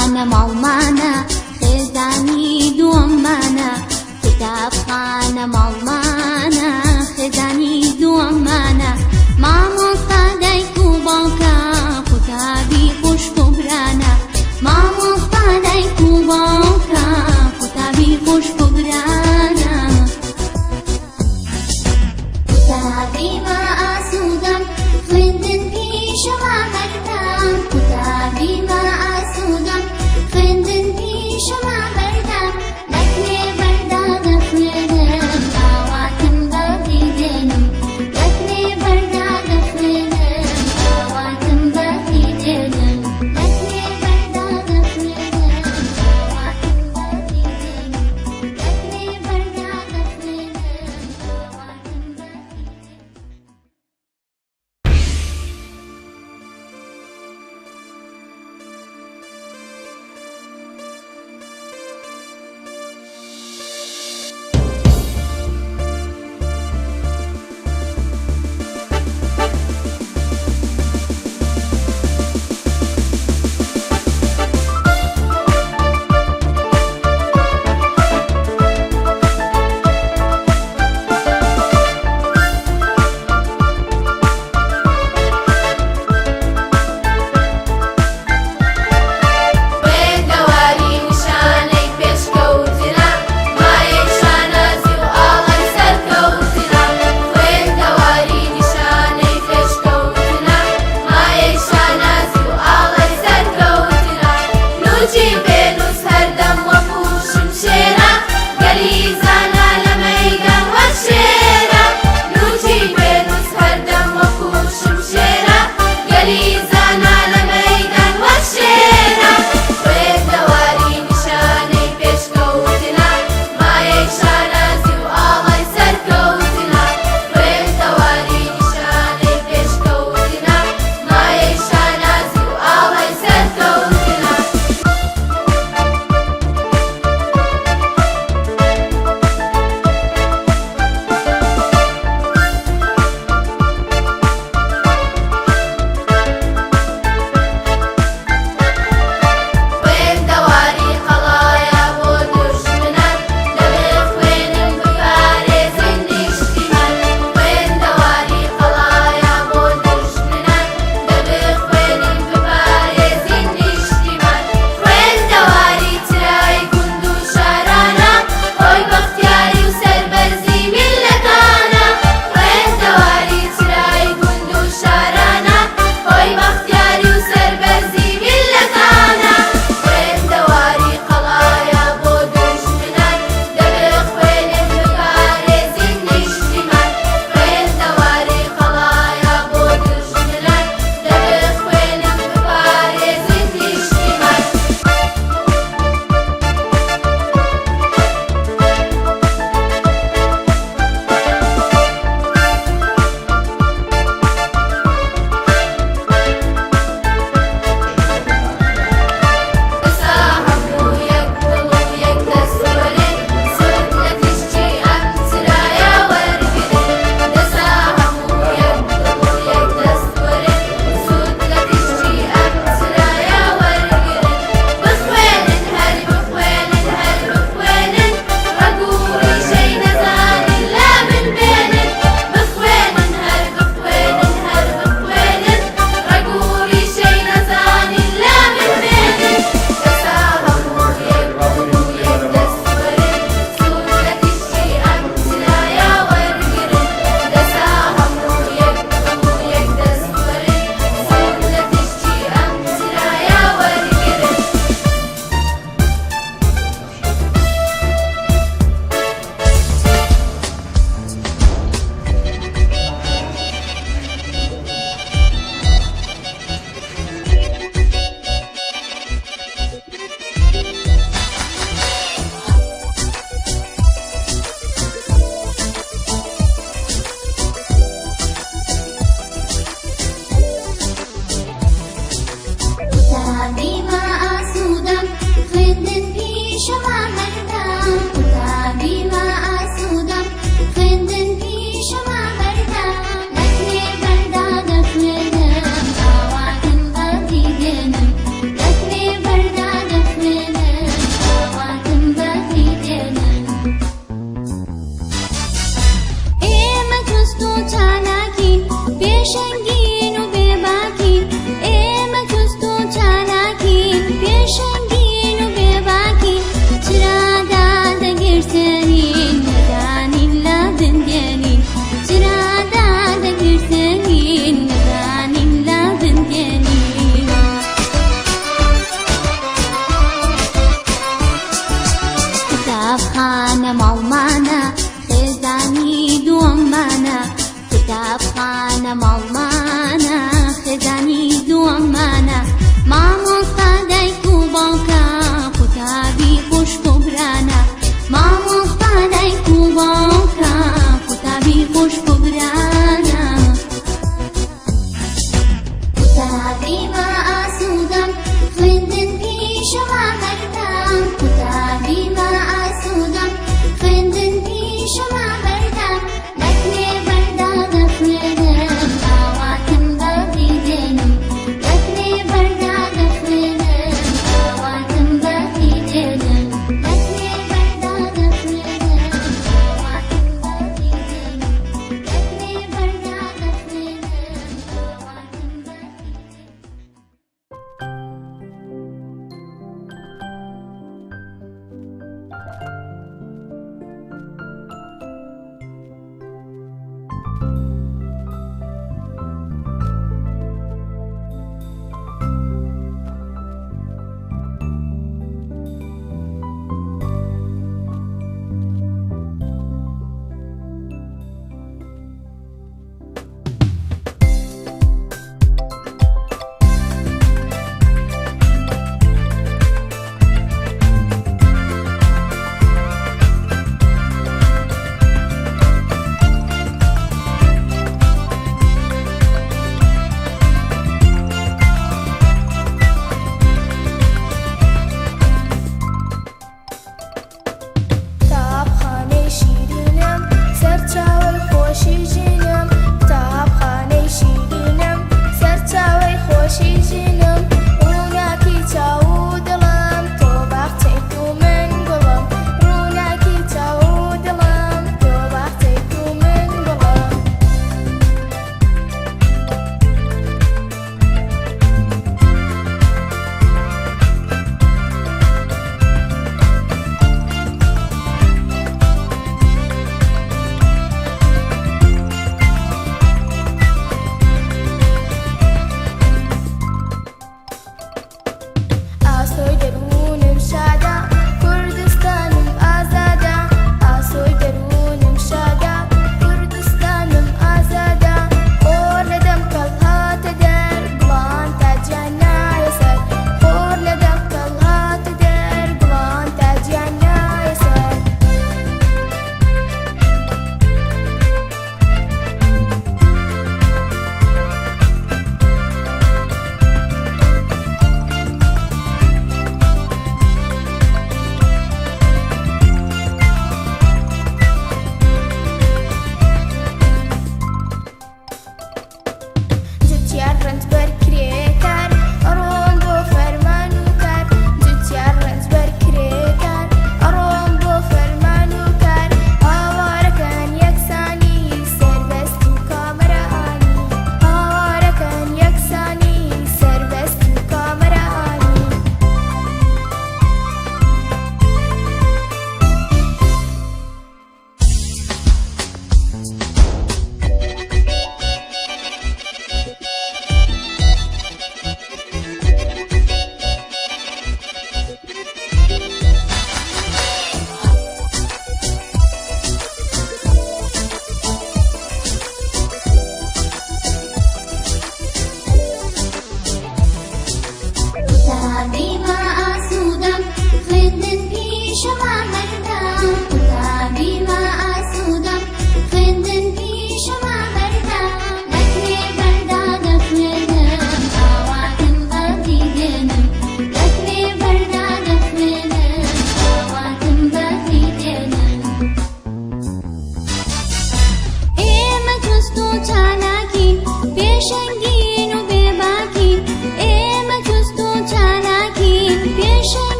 خانە ماڵمانە خێزانی دووەممانە کتابخانە ماڵمانە خێزانی دووەممانە مامۆستا دایک و باوکە قوتابی خوشک و برانە مامۆستا دایک و باوکە قوتابی خوشک و برانە قوتابی بە ئاسوودەم خوێندن پیشەما بەردەم قوتابی بە ئاسوودەم خوێندن پیشەما بەردەم لەکرێ بەردا دەخوێنم ئاواتم بەدی دێنم لەکرێ بەردا دەخوێنم قوتابخانە ماڵمانە خێزانی دووەممانە قوتابخانە ماڵمانە خێزانی دووەممانە مامۆستا دایک و باوکە قوتابی خوشک و برانە مامۆستا دایک و باوکە قوتابی خوشک و برانە قوتابی بە ئاسوودەم خوێندن پیشەوە بەردەم قوتابی بە ئاسوودەم خوێندن پیشەوە بەردەم لەکوێ بەردا دەخوێنم ئاواتم بەهی دێنم لەکوێ بەردا دەخوێنم ئاواتم بەهی دێنم لەکوێ بەردا دەخوێنم ئاواتم بەهی دێنم لەکوێ بەردا دەخوێنم ئاواتم بەهی دێنم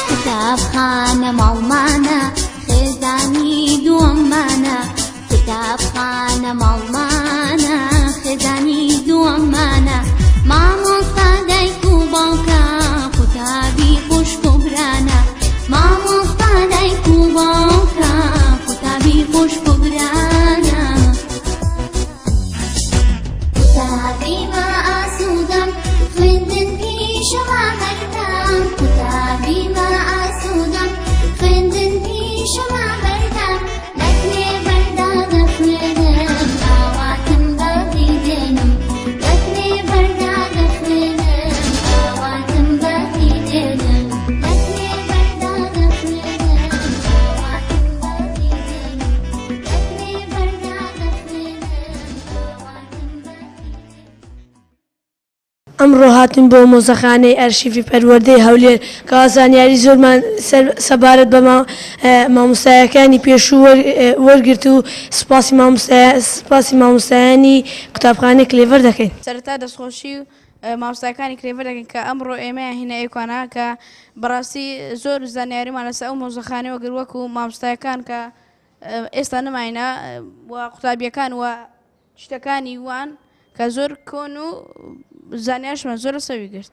قوتابخانە ماڵمانە خێزانی دووەممانە قوتابخانە ماڵمانە خێزانی دووەممانە مامۆستا دایک و باوکە قوتابی خوشک و برانە ئەمڕۆ هاتن بۆ مۆزەخانەی ئەرشیڤی پەروەردەی هەولێر کە زانیاری زۆرمان سەبارەت بە مامۆستایەکانی پێشوو وەرگرت و سپاسی مامۆستایانی قوتابخانەی کلێڤەر دەکەین. سەرەتا دەستخۆشی و مامۆستایەکانی کلێڤەر دەکەین کە ئەمڕۆ ئێمە هینە ئێکوانە کە بەڕاستی زۆر زانیاریمان لەسەر ئەو مۆزەخانەی وەگر وەکو مامۆستایەکان کە ئێستا نەماینە و قوتابیەکان و شتەکانی وان کە زۆر کۆن و زانیاریشمان زۆر سەوی گرت.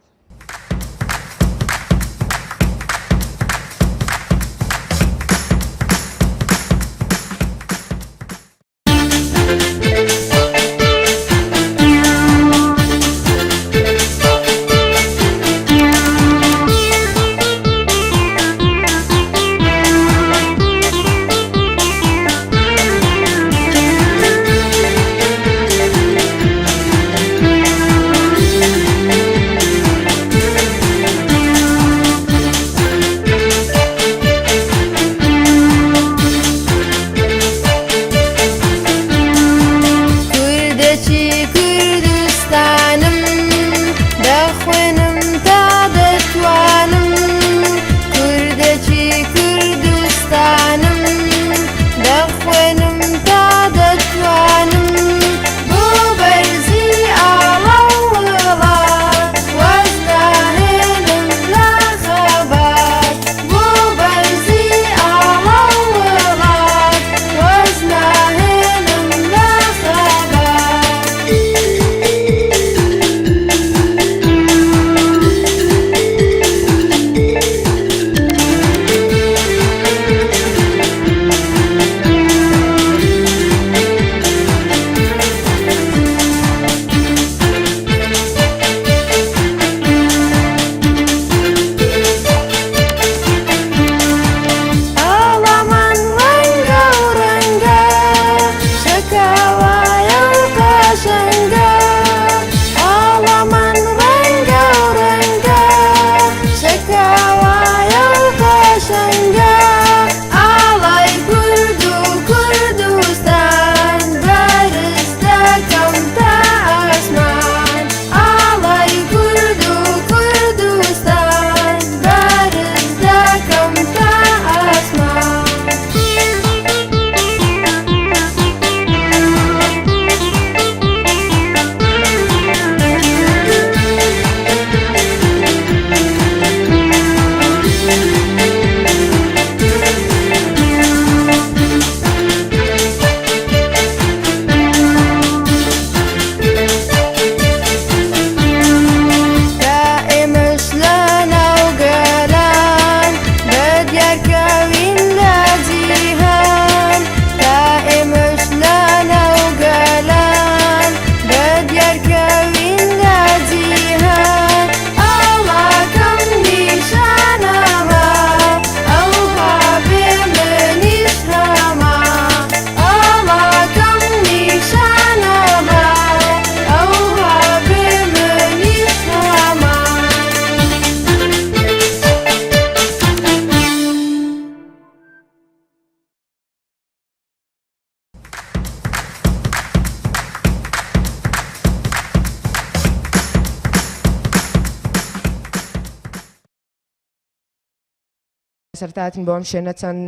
سەرتاتین بۆ ئەم شوێنە چەند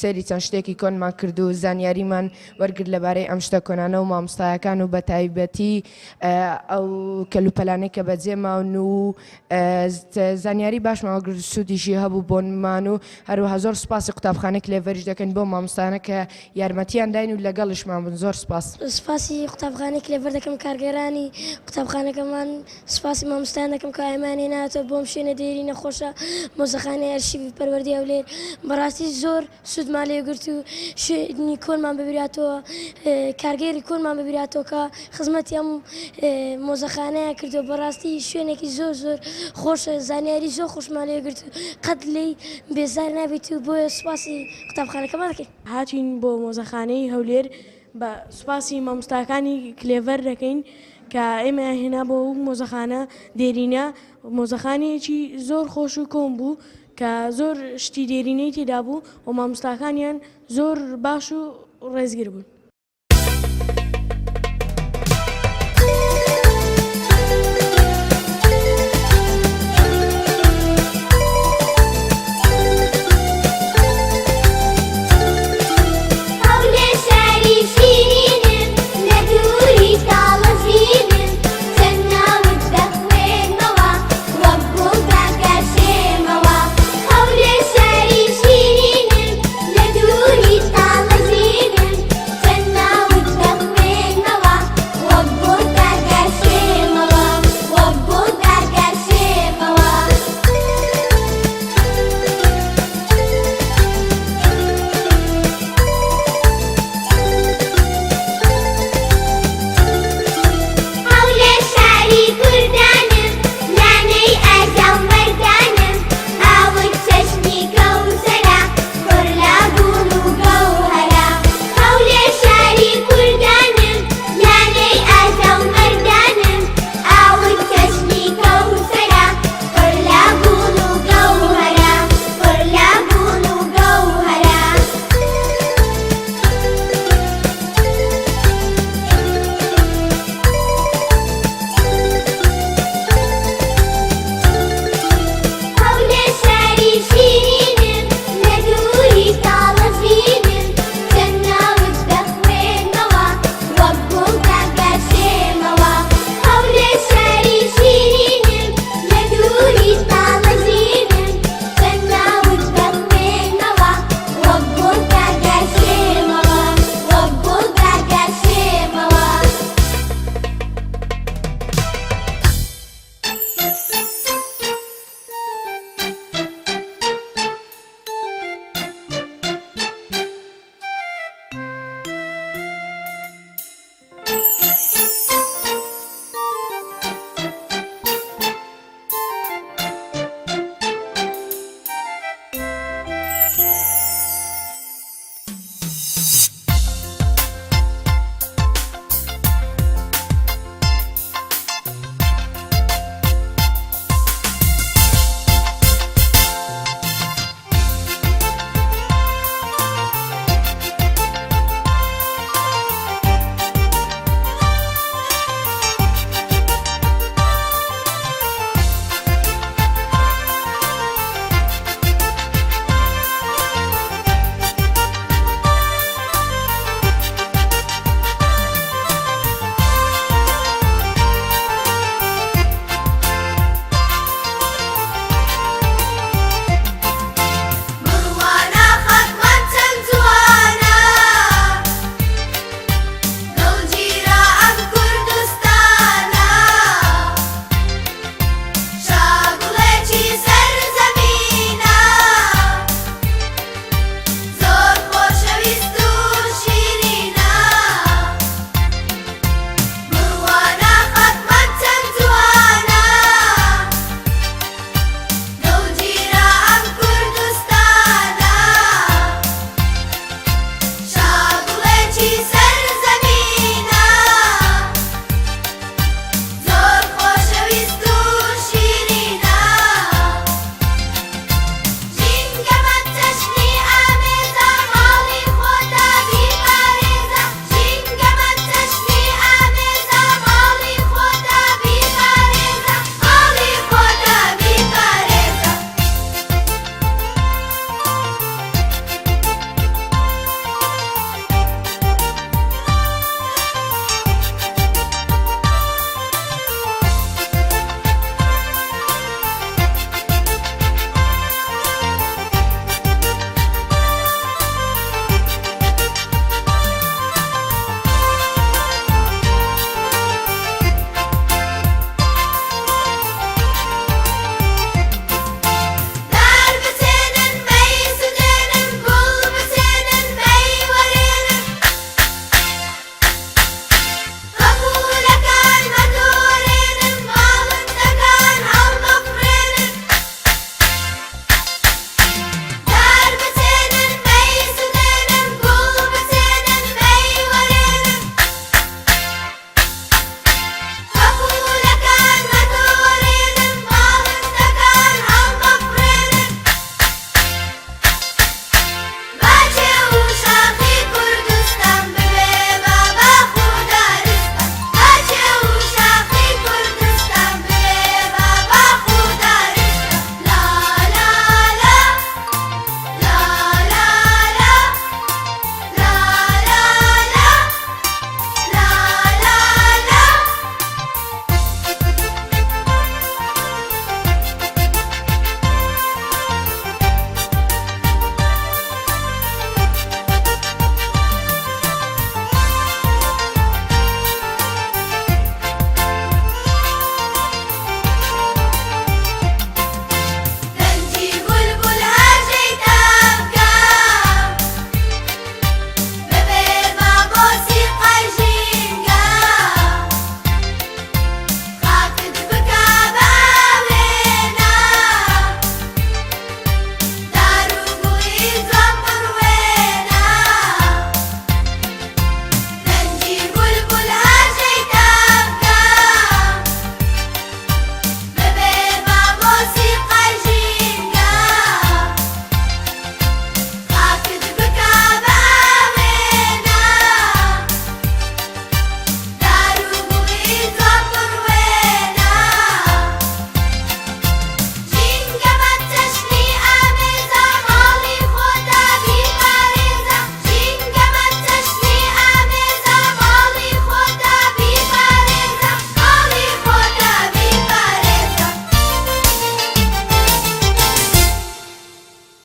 سەری چەند شتێکی کۆنمان کرد و زانیاریمان وەرگرت لەبارەی ئەم شتە کۆنانە و مامۆستایەکان و بە تایبەتی ئەو کەلوپەلانەی کە بەجێماون و زانیاری باشمان وەرگرت سوودیشی هەبوو بۆمان و هەروەها زۆر سپاسی قوتابخانەی کلێڤەریش دەکەین بۆ مامۆستایانە کە یارمەتیان داین و لەگەڵیشمان بوون. زۆر سپاس. سپاسی قوتابخانەی کلێڤەر دەکەم، کارگەرانی قوتابخانەکەمان سپاسی مامۆستایان دەکەم کە ئەمانێ ناتوە بۆم شوێنە دێری نەخۆشە مۆزەخانەی ئەرشیڤی پەروەردەی هەولێر. بەڕاستی زۆر سوودمان لێگرت و شوێنی کۆنمان ببیراتەوە، کارگەری کۆنمان ببیراتەوە کە خزمەتی ئەم مۆزەخانەیە کردو. بەڕاستی شوێنێکی زۆر زۆر خۆشە، زانیاری زۆر خۆشمان لێگرت و قەت لێی بێزار نابێت و بۆیە سپاسی قوتابخانەکەمان دەکەین. هاتین بۆ مۆزەخانەی هەولێر بە سوپاسی مامۆستاکانی کلێڤەر دەکەین کە ئێمە هێنا بۆ مۆزەخانە دێرینە. مۆزەخانەیەکی زۆر خۆش و کۆم بوو کە زۆر شتی دێرینەی تێدا بوو و مامۆستاکانیان زۆر باش و ڕێزگر بوون.